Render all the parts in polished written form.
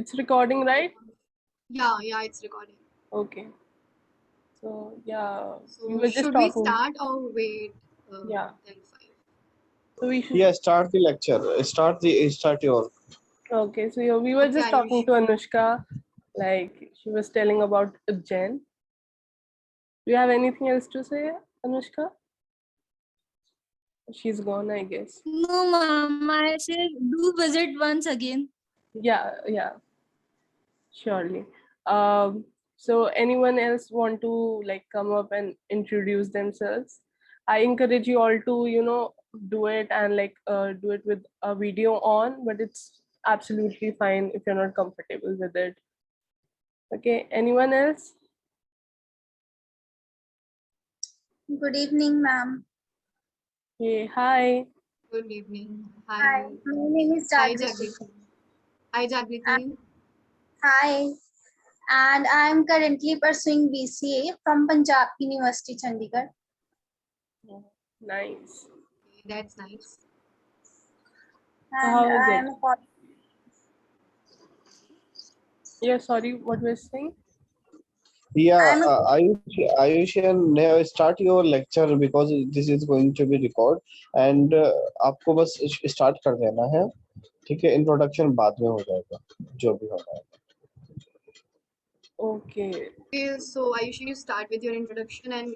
It's recording, right? Yeah, it's recording. Okay. So yeah, we So were just should we talking. start or wait? Yeah. Till 5? So we should. Yeah, start the lecture. Start your. Okay. So yeah, we were Okay, just talking Ayush. to Anushka, like she was telling about Ujjain. Do you have anything else to say, Anushka? She's gone, I guess. No, ma'am. I said do visit once again. Yeah, surely. So anyone else want to like come up and introduce themselves? I encourage you all to, do it and like do it with a video on, but it's absolutely fine if you're not comfortable with it. Okay, anyone else? Good evening, ma'am. Hey, hi. Good evening. Hi, my name is Hi, Jagriti. Jagriti. Hi, Jagriti. Hi, and I'm currently pursuing BCA from Punjab University, Chandigarh. Nice. That's nice. And How is I'm it? Yeah, sorry, what were you saying? Yeah, I'm a Ayush, now start your lecture because this is going to be record and आपको बस start कर देना है, ठीक है? Introduction बाद में हो जाएगा, जो भी होना है. Okay. Okay, so Ayush, you start with your introduction and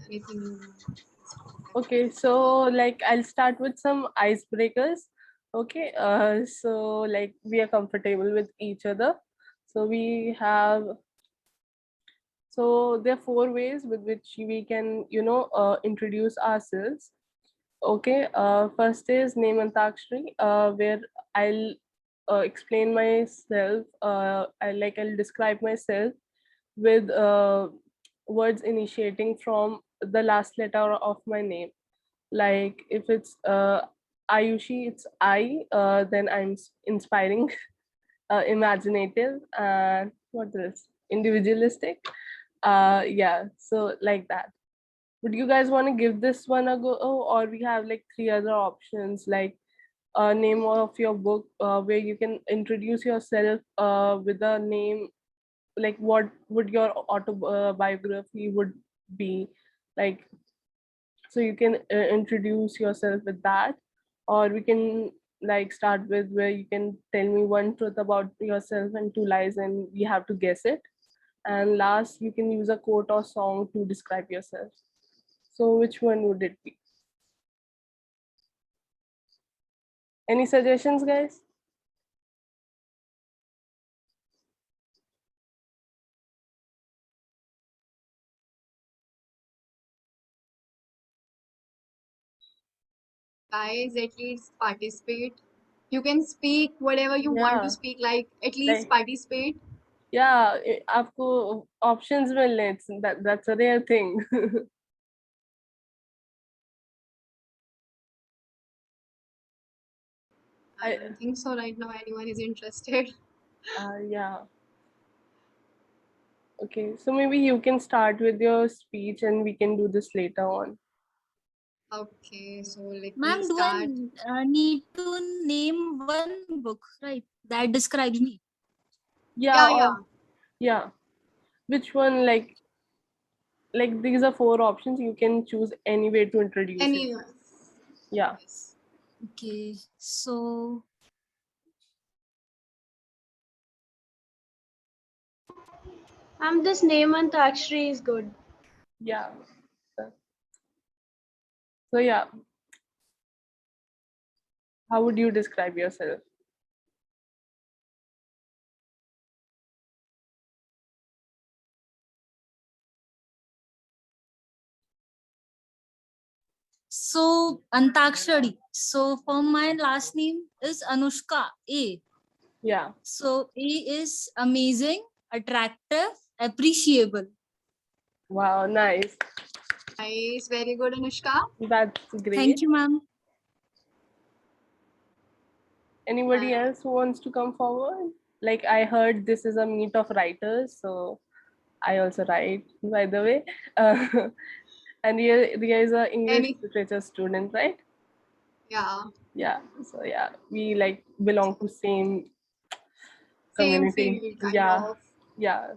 anything. Okay, so like I'll start with some icebreakers. Okay, so like we are comfortable with each other. So we have, so there are 4 ways with which we can, introduce ourselves. Okay, first is name antakshari, where I'll explain myself. I'll describe myself with words initiating from the last letter of my name. Like if it's Ayushi, it's I, then I'm inspiring, imaginative, and what else? Individualistic. Yeah, so like that. Would you guys want to give this one a go? Oh, or we have like 3 other options, like name of your book, where you can introduce yourself with a name, like what would your autobiography would be, like, so you can introduce yourself with that. Or we can like start with where you can tell me one truth about yourself and 2 lies and we have to guess it. And last, you can use a quote or song to describe yourself. So which one would it be? Any suggestions, guys? Guys, at least participate. You can speak whatever you want to Yeah, speak, like at least like, participate. yeah, आपको options मिलने, that's a rare thing. I don't think so right now anyone is interested. Yeah. Okay, so maybe you can start with your speech and we can do this later on. Okay, so let me Ma'am, do I start. need to name one book, right? That describes me. Yeah, Yeah. yeah. Which one, like these are 4 options. You can choose any way to introduce Any. it. Yeah. Yes. Okay, so this name Antakshari is good. Yeah. So yeah. How would you describe yourself? Antakshari. So for my last name is Anushka A. Yeah. So A is amazing, attractive, appreciable. Wow, nice. Nice, very good, Anushka. That's great. Thank you, ma'am. Anybody else who wants to come forward? Like I heard this is a meet of writers, so I also write, by the way. And Ria is an English literature student, right? Yeah. Yeah. So yeah, we like belong to same same community. field, kind Yeah, of. yeah.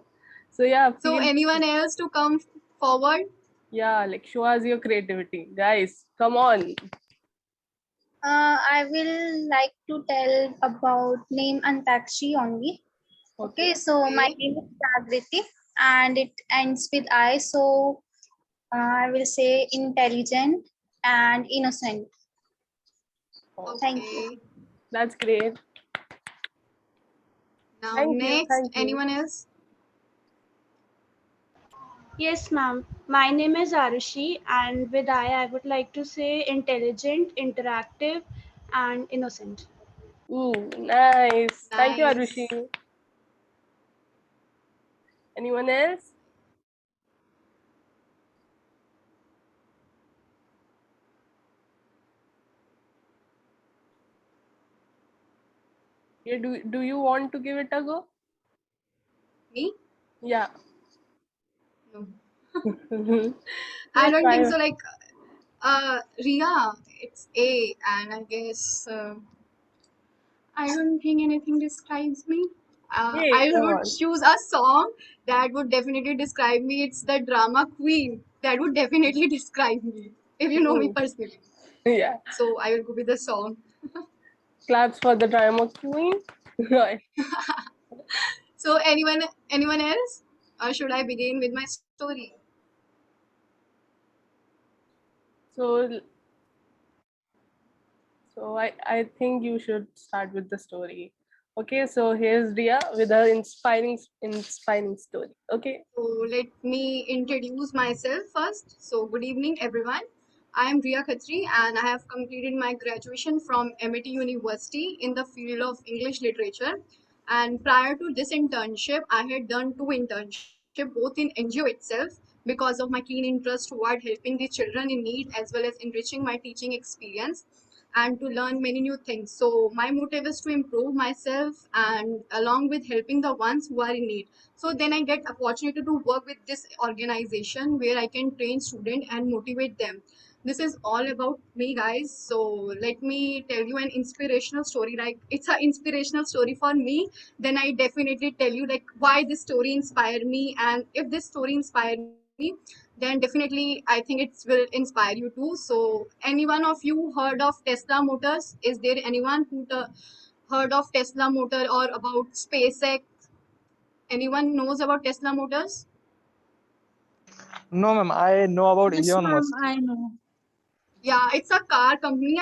So yeah, So feel anyone else to come forward? yeah, like show us your creativity, guys. Come on. I will like to tell about name Antakshi only. Okay. Okay, so my Okay. name is Jagriti and it ends with I. So I will say intelligent and innocent. Oh, Thank you. Okay. that's great. Now Thank you. next, Thank you. anyone else? Yes, ma'am. My name is Arushi, and with I would like to say intelligent, interactive, and innocent. Ooh, nice. Thank you, Arushi. Nice. Anyone else? Yeah, do you want to give it a go? Me? Yeah. No. I Let's don't think try. so. Like, Ria, it's A, and I guess I don't think anything describes me. Hey, I come would on. choose a song that would definitely describe me. It's the drama queen. That would definitely describe me if you know me Ooh, personally. yeah. So I will go with the song. Claps for the drama queen. Right. So anyone else? Or should I begin with my story? So I think you should start with the story. Okay, so here's Ria with her inspiring story. Okay. So let me introduce myself first. So good evening, everyone. I am Ria Khatri and I have completed my graduation from MIT University in the field of English literature. And prior to this internship, I had done two internships, both in NGO itself, because of my keen interest toward helping the children in need as well as enriching my teaching experience and to learn many new things. So my motive is to improve myself and along with helping the ones who are in need. So then I get opportunity to work with this organization where I can train student and motivate them. This is all about me, guys. So let me tell you an inspirational story. Like, it's an inspirational story for me, then I definitely tell you like why this story inspired me, and if this story inspired me, then definitely I think it will inspire you too. So any one of you heard of Tesla Motors? Is there anyone who heard of Tesla Motor or about SpaceX? Anyone knows about Tesla Motors? No, ma'am. I know about Yes, Elon ma'am, Musk. I know. Yeah, it's a car company,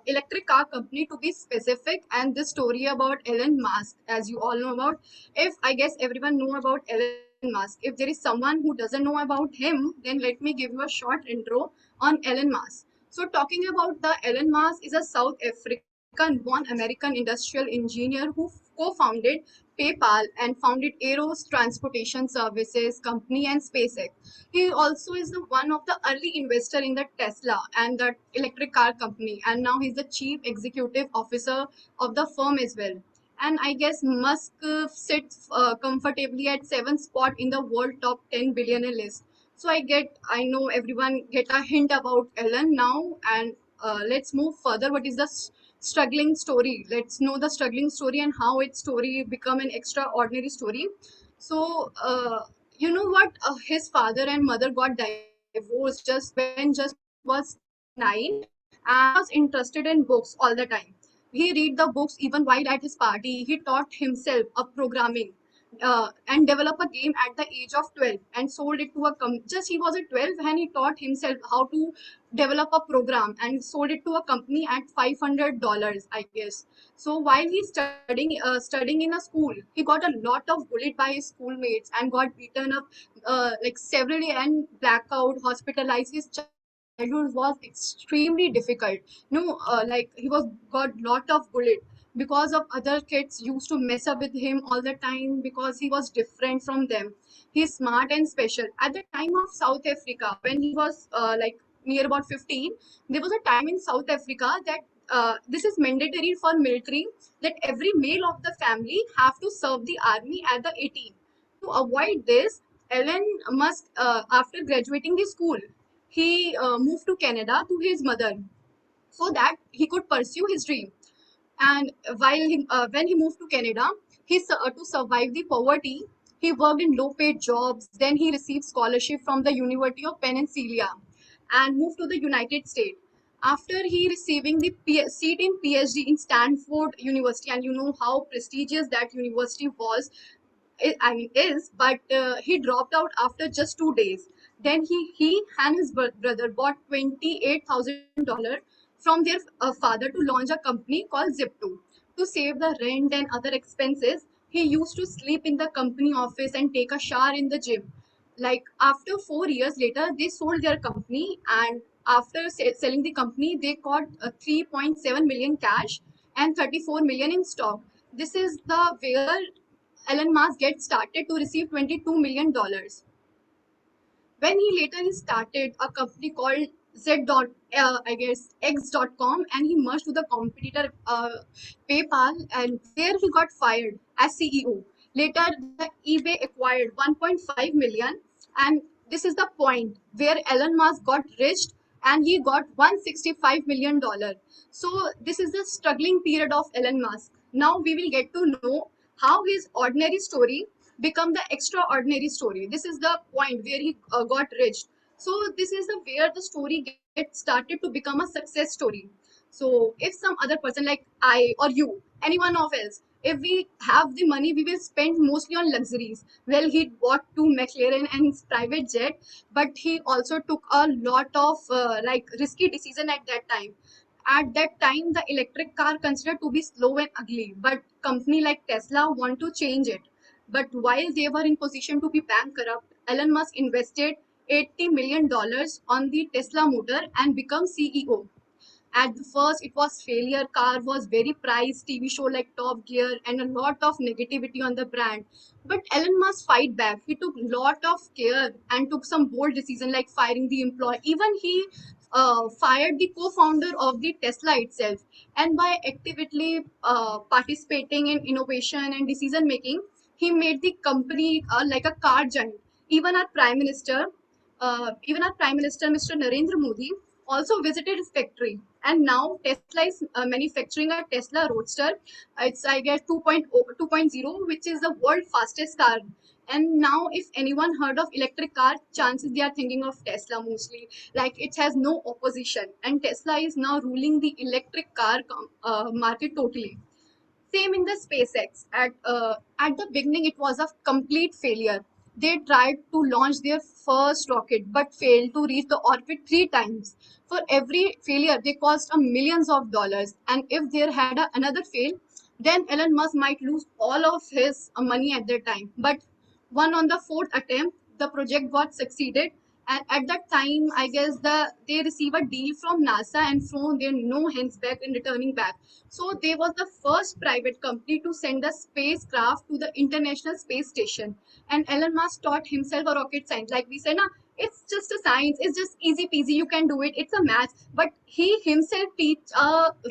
electric car company to be specific. And this story about Elon Musk, as you all know about, if I guess everyone know about Elon Musk, if there is someone who doesn't know about him, then let me give you a short intro on Elon Musk. So talking about the Elon Musk is a South African born American industrial engineer who co-founded PayPal and founded Aeros Transportation Services Company and SpaceX. He also is the one of the early investor in the Tesla and the electric car company, and now he's the chief executive officer of the firm as well. And I guess Musk sits comfortably at seventh spot in the world top 10 billionaire list. So I know everyone get a hint about Elon now, and let's move further. What is the struggling story? Let's know the struggling story and how its story become an extraordinary story. So, you know what? His father and mother got divorced just when just he was 9, and he was interested in books all the time. He read the books even while at his party. He taught himself a programming and develop a game at the age of 12 and sold it to just he was at 12 and he taught himself how to develop a program and sold it to a company at $500, I guess. So while he's studying in a school, he got a lot of bullied by his schoolmates and got beaten up like severely and blackout, hospitalized. His childhood was extremely difficult. Like he was got lot of bullied because of other kids used to mess up with him all the time because he was different from them. He's smart and special. At the time of South Africa, when he was like near about 15, there was a time in South Africa that this is mandatory for military, that every male of the family have to serve the army at the 18. To avoid this, Elon Musk, after graduating the school, he moved to Canada to his mother so that he could pursue his dream. And when he moved to Canada, To survive the poverty, he worked in low-paid jobs. Then he received scholarship from the University of Peninsula and moved to the United States. After he receiving the seat in PhD in Stanford University, and you know how prestigious that university was, I mean is, but he dropped out after just 2 days. Then he and his brother bought $28,000 from their father to launch a company called Zip2. To save the rent and other expenses, he used to sleep in the company office and take a shower in the gym. Like after 4 years later, they sold their company, and after selling the company, they got 3.7 million cash and 34 million in stock. This is the where Elon Musk gets started to receive $22 million. When he later started a company called X.com, and he merged with the competitor PayPal, and there he got fired as CEO. Later, the eBay acquired 1.5 million, and this is the point where Elon Musk got rich and he got $165 million. So this is the struggling period of Elon Musk. Now we will get to know how his ordinary story become the extraordinary story. This is the point where he got rich. So this is the where the story gets started to become a success story. So if some other person like I or you, any one of us, if we have the money, we will spend mostly on luxuries. Well, he bought two McLaren and his private jet, but he also took a lot of like risky decision at that time. At that time, the electric car considered to be slow and ugly, but company like Tesla want to change it. But while they were in position to be bankrupt, Elon Musk invested $80 million on the Tesla motor and become CEO. At the first, it was failure. Car was very priced. TV show like Top Gear and a lot of negativity on the brand. But Elon Musk fight back. He took lot of care and took some bold decision like firing the employee. Even he fired the co-founder of the Tesla itself. And by actively participating in innovation and decision making, he made the company like a car giant. Even our prime minister, Mr. Narendra Modi, also visited his factory. And now Tesla is manufacturing a Tesla Roadster. It's I guess 2.0, which is the world fastest car. And now, if anyone heard of electric car, chances they are thinking of Tesla mostly. Like it has no opposition, and Tesla is now ruling the electric car market totally. Same in the SpaceX. At the beginning, it was a complete failure. They tried to launch their first rocket but failed to reach the orbit 3 times. For every failure, they cost a millions of dollars. And if there had another fail, then Elon Musk might lose all of his money at that time. But one on the fourth attempt, the project got succeeded. And at that time, I guess they receive a deal from NASA and from their no hands back in returning back. So they was the first private company to send a spacecraft to the International Space Station. And Elon Musk taught himself a rocket science. Like we said, na, it's just a science. It's just easy peasy. You can do it. It's a math. But he himself teach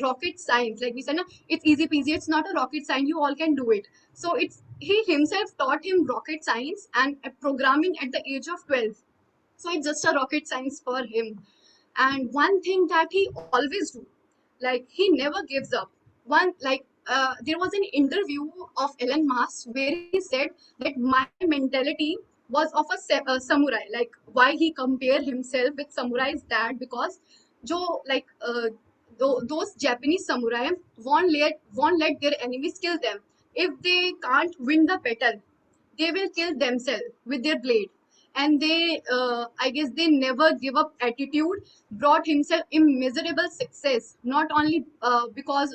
rocket science. Like we said, na, it's easy peasy. It's not a rocket science. You all can do it. So it's he himself taught him rocket science and programming at the age of 12. So it's just a rocket science for him. And one thing that he always do, like he never gives up. There was an interview of Elon Musk where he said that my mentality was of a samurai. Like why he compare himself with samurai is that because jo like those Japanese samurai won't let their enemies kill them. If they can't win the battle, they will kill themselves with their blade. And they I guess they never give up attitude brought himself immeasurable success, not only because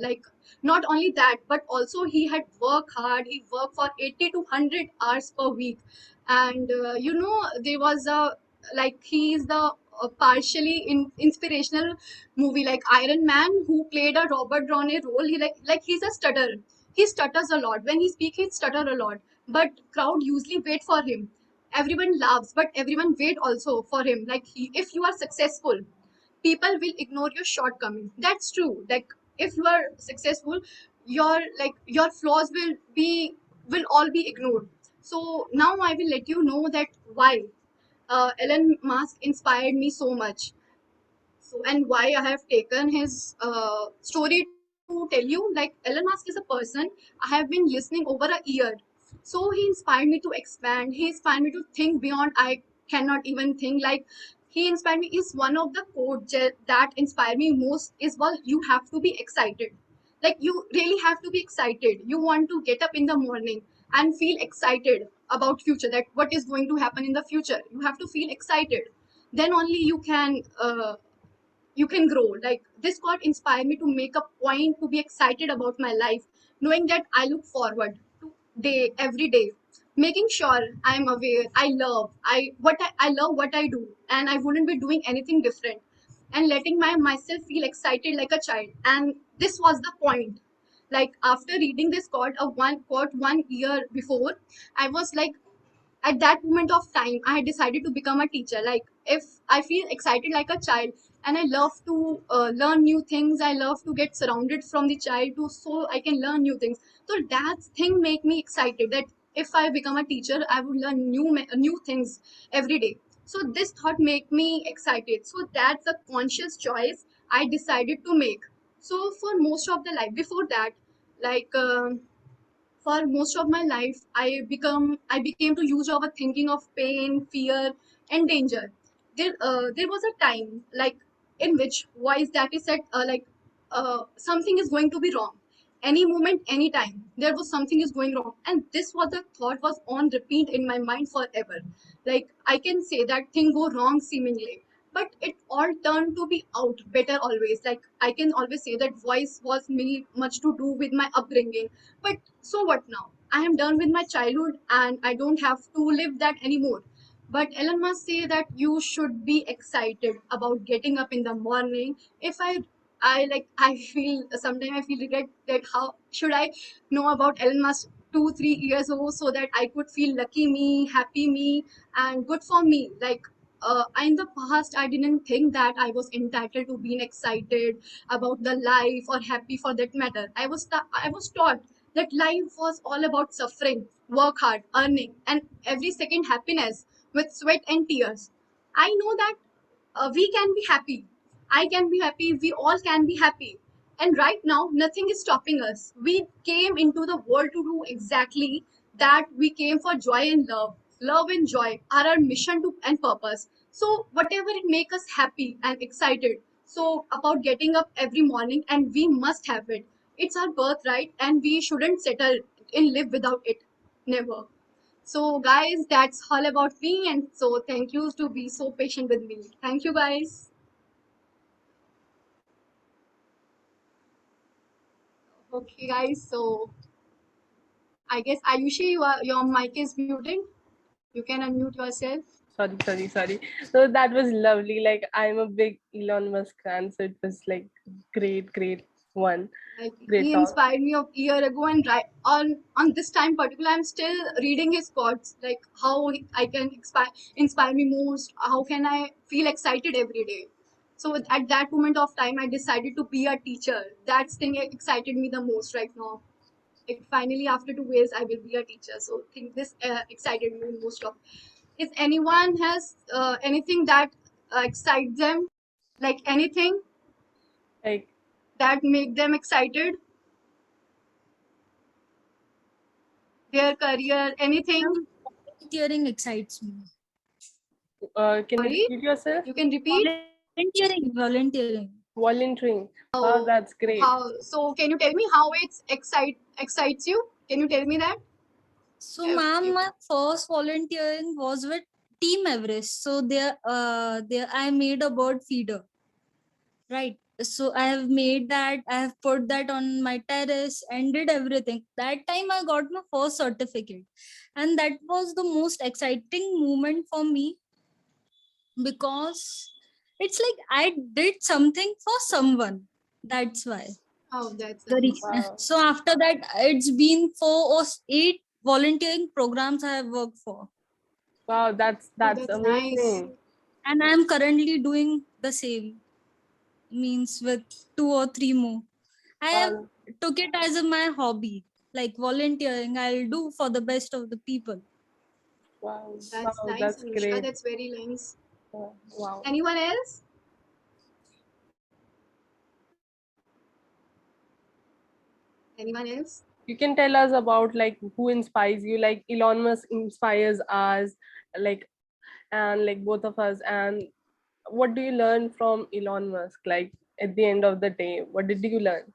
like not only that, but also he had worked hard. He worked for 80 to 100 hours per week. And there was a like he is the partially inspirational movie like Iron Man, who played a Robert Downey role. He he's a stutterer. He stutters a lot. When he speaks, he stutter a lot. But crowd usually wait for him. Everyone laughs, but everyone wait also for him. If you are successful, people will ignore your shortcomings. That's true. Like if you are successful, your flaws will all be ignored. So now I will let you know that why Elon Musk inspired me so much. So and why I have taken his story to you. to tell you, like Elon Musk is a person I have been listening over a year. So he inspired me to expand. He inspired me to think beyond I cannot even think. Like he inspired me is one of the quotes that inspire me most is, well, you have to be excited. Like you really have to be excited. You want to get up in the morning and feel excited about future, that what is going to happen in the future. You have to feel excited. Then only you can grow. Like this quote inspired me to make a point to be excited about my life, knowing that I look forward to day every day, making sure I'm aware I love what I do, and I wouldn't be doing anything different, and letting myself feel excited like a child. And this was the point. Like after reading this quote 1 year before, I was like, at that moment of time I had decided to become a teacher. Like if I feel excited like a child, and I love to learn new things, I love to get surrounded from the child to so I can learn new things. So that thing make me excited, that if I become a teacher I would learn new things every day. So this thought make me excited. So that's a conscious choice I decided to make. So for most of the life before that, like for most of my life I became to use over thinking of pain, fear, and danger. There was a time like in which voice that is said, something is going to be wrong any moment, anytime. There was something is going wrong, and this was the thought was on repeat in my mind forever. Like I can say that thing go wrong seemingly, but it all turned to be out better always. Like I can always say that voice was me much to do with my upbringing. But so what now? I am done with my childhood and I don't have to live that anymore. But Elon Musk say that you should be excited about getting up in the morning. If I like I feel sometimes I feel regret that how should I know about Elon Musk 2 3 years ago, so that I could feel lucky me, happy me, and good for me. Like in the past I didn't think that I was entitled to being excited about the life or happy for that matter. I was taught that life was all about suffering, work hard, earning, and every second happiness with sweat and tears. I know that we can be happy. I can be happy. We all can be happy. And right now, nothing is stopping us. We came into the world to do exactly that. We came for joy and love. Love and joy are our mission to and purpose. So whatever it make us happy and excited. So about getting up every morning, and we must have it. It's our birthright, and we shouldn't settle and live without it. Never. So, guys, that's all about me. And so, thank you to be so patient with me. Thank you, guys. Okay, guys. So, I guess Ayushi, your mic is muted. You can unmute yourself. Sorry. So that was lovely. Like I'm a big Elon Musk fan, so it was like great one. Like Great he talk. inspired me a year ago, and right on this time particular, I'm still reading his quotes. Like how I can inspire me most. How can I feel excited every day? So at that moment of time, I decided to be a teacher. That thing excited me the most right now. Like finally, after 2 years, I will be a teacher. So I think this excited me most of. If anyone has anything that excites them, like anything Like that make them excited, their career, anything. Volunteering excites me. can you Sorry, repeat yourself? you can repeat. Volunteering. Volunteering. Oh, that's great. How? So can you tell me how it's excites you? Can you tell me that? So, ma'am, my first volunteering was with Team Everest. So there I made a bird feeder. Right. So I have made that. I have put that on my terrace and did everything. That time I got my first certificate, and that was the most exciting moment for me because it's like I did something for someone. That's why. Oh, that's Very. nice. Wow. So after that, it's been 4 or 8 volunteering programs I have worked for, Wow, Oh, that's that's nice. amazing. and I am currently doing the same. Means with 2 or 3 more. I have Wow, took it as my hobby, like volunteering. I'll do for the best of the people. That's nice, that's Anushka. great. That's very nice. Wow. Anyone else? Anyone else? You can tell us about like who inspires you. Like Elon Musk inspires us, like, and like both of us. And what do you learn from Elon Musk? Like at the end of the day, what did you learn?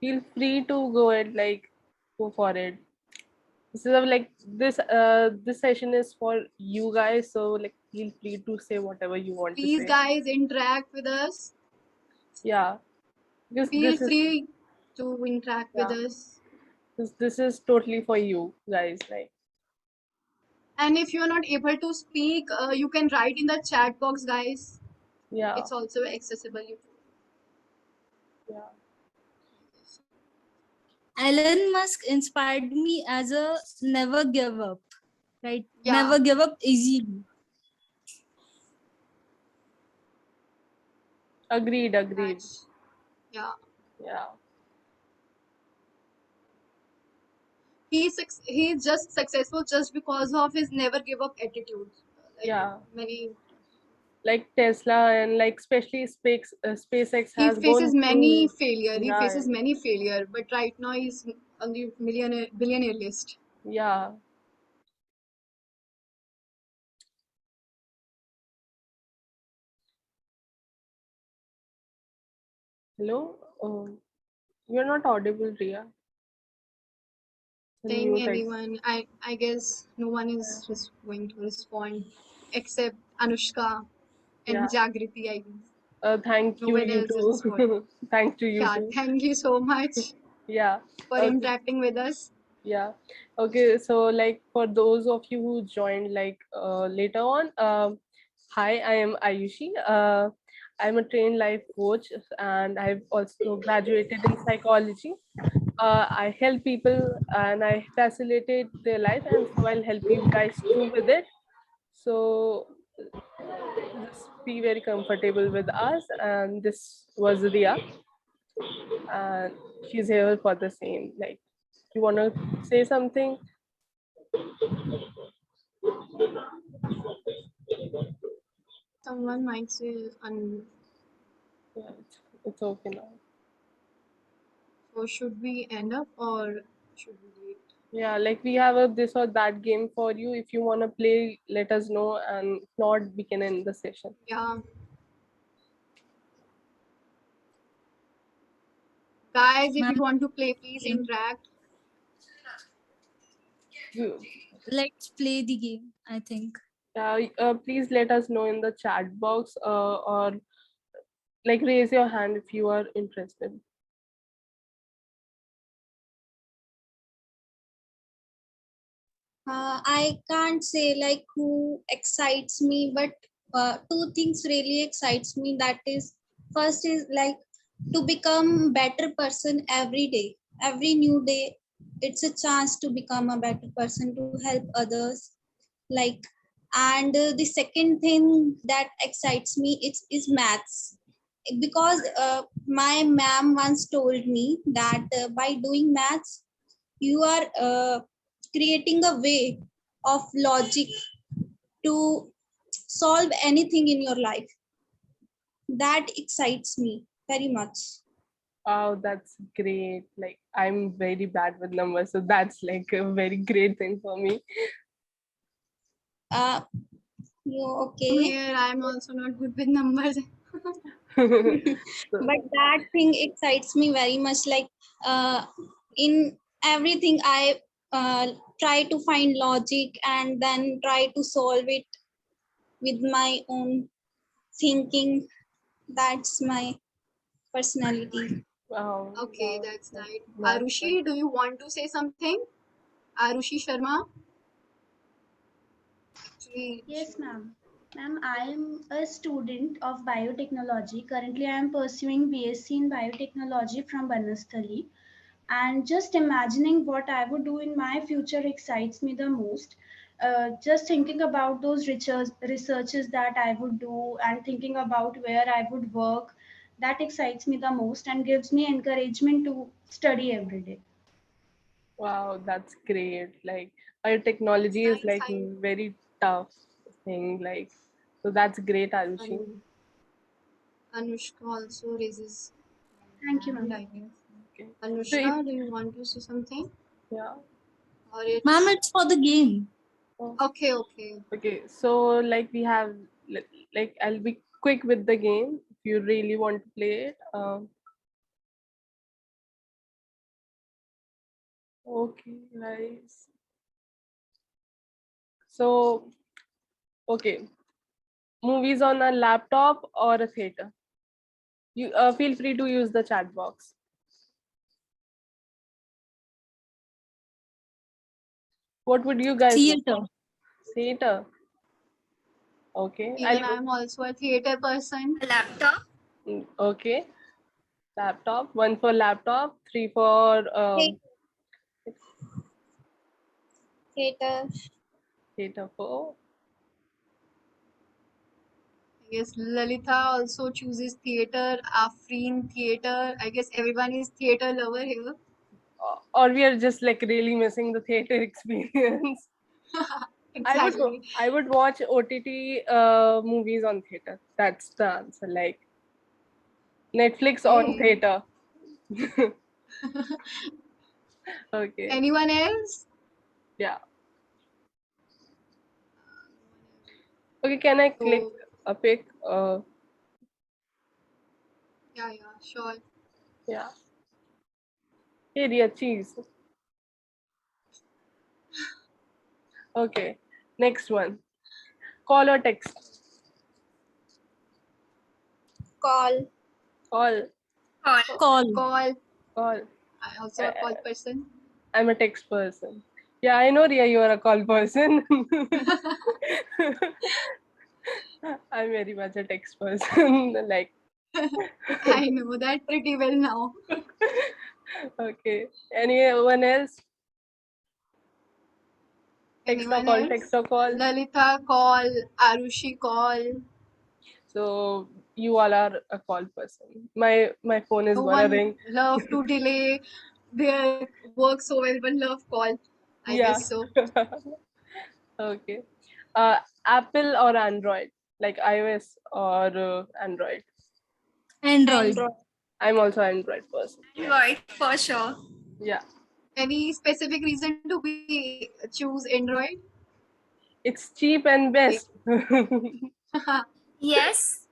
Feel free to go ahead, like go for it. This is like this session is for you guys, so like feel free to say whatever you want to Please, say. guys, interact with us. Yeah, because Feel this is, free to interact with yeah, us. this is totally for you guys. Like, And if you're not able to speak, you can write in the chat box, guys. yeah, It's also accessible. yeah, Elon Musk inspired me as a never give up, right? Yeah, Never give up easily. agreed. that's yeah. Yeah, He's just successful just because of his never give up attitude. Like yeah. many, Like Tesla and like especially SpaceX he has faces gone many through. failure. He Yeah, faces many failure, but right now he's on the millionaire billionaire list. yeah. Hello. You're not audible, Ria. Saying Unmute. anyone, I guess no one is just going to respond except Anushka and Yeah. Jagriti. I guess Thank no you, one you else is responding. too. Thank to you Yeah, too. thank you so much Yeah. for Okay. interacting with us. Yeah. Okay. So, like, for those of you who joined, like, later on, hi, I am Ayushi. I'm a trained life coach, and I've also graduated in psychology. I help people and I facilitate their life, and so I'll help you guys too with it. So, just be very comfortable with us. And this was Ria, and she's here for the same. Like, you want to say something? Someone might say, Yeah, it's okay now. so should we end up or should we wait? Yeah, like we have a this or that game for you. If you want to play, let us know, and if not, we can end the session. Yeah, guys, if you Ma'am, want to play, please interact. You, let's play the game, I think. please let us know in the chat box, or like raise your hand if you are interested. I can't say like who excites me, but two things really excites me. That is, first is like to become better person every day. Every new day, it's a chance to become a better person to help others. Like, and the second thing that excites me is maths, because my ma'am once told me that by doing maths you are creating a way of logic to solve anything in your life. That excites me very much. Oh, that's great. Like I'm very bad with numbers, so that's like a very great thing for me. uh you I'm okay? here. I'm also not good with numbers. So, But that thing excites me very much, like in everything I uh, try to find logic and then try to solve it with my own thinking. That's my personality. wow, Okay, wow, that's right. that's nice. Arushi, do you want to say something? Arushi Sharma? Actually, Yes, ma'am. Ma'am, I am a student of biotechnology. Currently, I am pursuing BSc in biotechnology from Banasthali. And just imagining what I would do in my future excites me the most. Just thinking about those researches that I would do and thinking about where I would work, that excites me the most and gives me encouragement to study every day. Wow, that's great. Like biotechnology is nice. like very tough thing. Like so that's great, Arushi. Um, Anushka also raises Thank you, hand, ma'am. I guess. Okay. So Anushka, do you want to say something? yeah. Or Ma'am, it's it's for the game. Oh, okay, okay. okay. So like we have like I'll be quick with the game if you really want to play it. Okay, guys. So okay, movies on a laptop or a theater. You feel free to use the chat box. What would you guys go Theater. for? Theater. Okay, Even I'm also a theater person. Laptop. Okay, laptop. One for laptop. Three for Theater. theater for. I guess Lalita also chooses theater, Afreen theater. I guess everyone is theater lover here. Or we are just like really missing the theater experience. Exactly. I would watch OTT movies on theater. That's the answer. Like Netflix on Okay. theater. Okay. Anyone else? Yeah. Okay. Can I click So a pic? yeah, sure. Yeah. Area cheese. Okay. Next one. Call or text? Call. Call. Call. Call. Call. I also a call person. I'm a text person. Yeah, I know, Ria, you are a call person. I'm very much a text person. Like, I know that pretty well now. okay. Anyone else? Text or Anyone call? Text else? or call? Lalita call, Arushi call. So you all are a call person. My phone is No gonna one ring. love to delay their work so well, but love call. I Yeah. guess so. Okay. Apple or Android? Like iOS or Android? Android. Android. I'm also Android person. Android for sure. Yeah. Any specific reason to be choose Android? It's cheap and Like, best. Yes.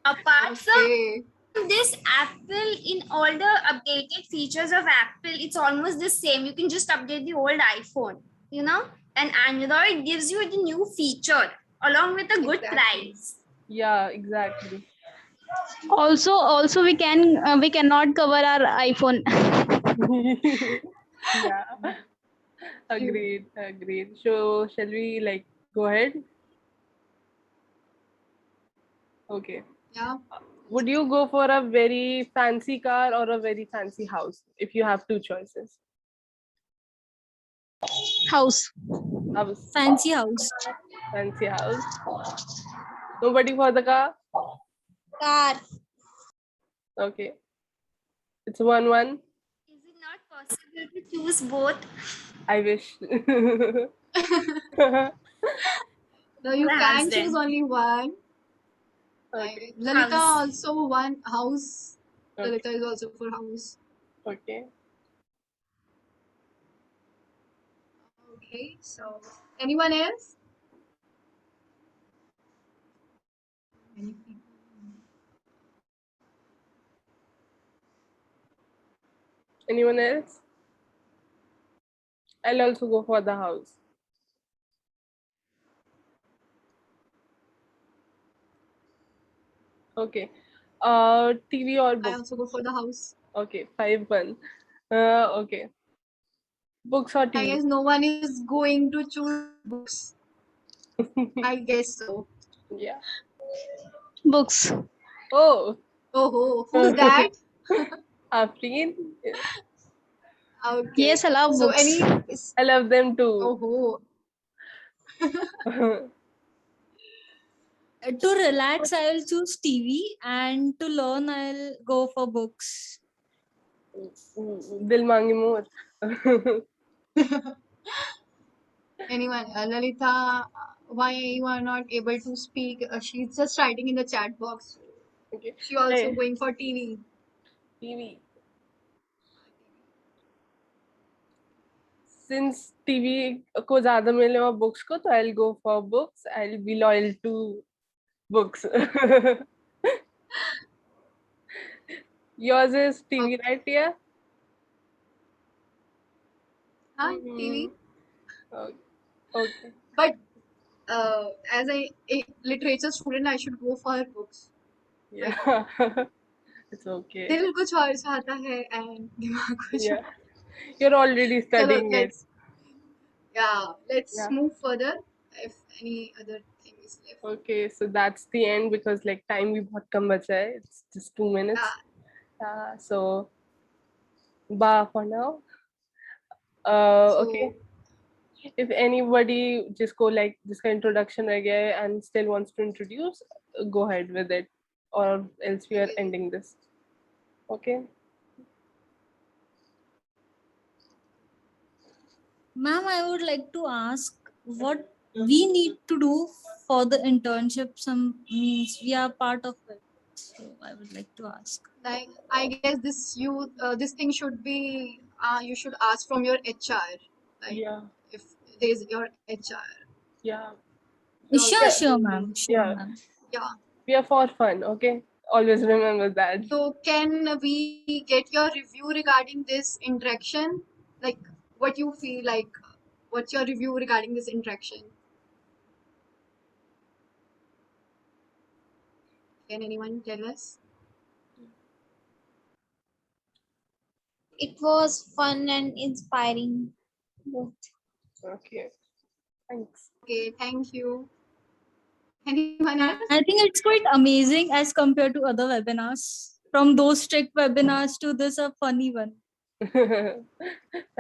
Apart okay. from this, Apple, in all the updated features of Apple, it's almost the same. You can just update the old iPhone, you know? And Android gives you the new feature along with a good Exactly. price. Yeah, exactly. Also we cannot cover our iPhone. Yeah. Agreed. Agreed. So shall we like go ahead? Okay. Yeah. Would you go for a very fancy car or a very fancy house if you have two choices? House. House. Fancy house. Fancy house. Nobody for the car? Car. Okay. It's 1-1. Is it not possible to choose both? I wish. No, you The can house choose then. only one. Okay. Lalita House. also one house. Okay. Lalita is also for house. Okay. Okay. So anyone else? Many people. Anyone else? I'll also go for the house. Okay. TV or I book? also go for the house. Okay, 5-1. Okay. Books or I TV? guess no one is going to choose books. I guess so. Yeah. Books. Oh. Oh, who's that? Afreen? Okay. Yes, I love So books. any. I love them too. Oh, To relax, I'll choose TV, and to learn, I'll go for books. Dil mangi more. anyone? Lalita, why you are not able to speak? She's just writing in the chat box. Okay. She also Hey, going for TV. TV. Since TV को ज़्यादा मिले और books को, तो I'll go for books. I'll be loyal to books. Yours is TV, right? Yeah. Huh? TV. Okay. But as a literature student, I should go for books. Yeah. It's okay. दिल कुछ और चाहता है and दिमाग कुछ Yeah. You're already चलो studying it. let's Yeah. move further if any other thing is left. Okay, so that's the end because like time भी बहुत कम बचा है. It's just 2 minutes. Yeah. So bye for now. Okay. So If anybody जिसको like जिसका introduction रह गया है and still wants to introduce, go ahead with it, or else we are okay. ending this. Okay. Ma'am, I would like to ask what we need to do for the internship. Some means we are part of it. So I would like to ask. like I guess this thing should be you should ask from your HR, like Yeah. if there is your HR. Yeah. Sure, Yeah. sure, ma'am. Sure, Yeah. ma'am. Yeah. We are for fun. Okay. Always remember that. So can we get your review regarding this interaction? Like what you feel like? What's your review regarding this interaction? Can anyone tell us? It was fun and inspiring both. Okay. Thanks. Okay, thank you. Anyone else? I think it's quite amazing as compared to other webinars. From those strict webinars to this a funny one.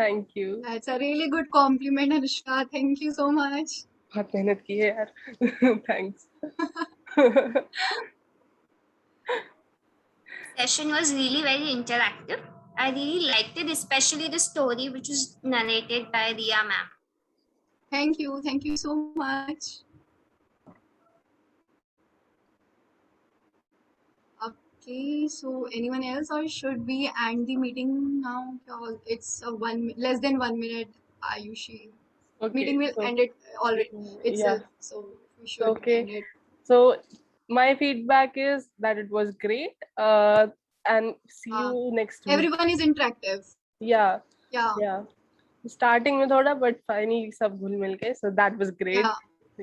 Thank you. That's a really good compliment, Anushka. Thank you so much. बहुत मेहनत की है यार. Thanks. Session was really very interactive. I really liked it, especially the story which was narrated by Ria ma'am. Thank you. Thank you so much. Okay, so anyone else, or should we end the meeting now? It's less than 1 minute, Ayushi. Okay. Meeting will So end it already yeah. itself, so we should Okay. end it. So my feedback is that it was great. And see you next week. Everyone is interactive. Yeah. Yeah. Yeah. Starting में थोड़ा, but finally सब घुल मिल गए. So that was great. Yeah.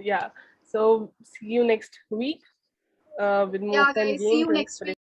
Yeah. So see you next week with more Yeah, fun guys. See games you and next week.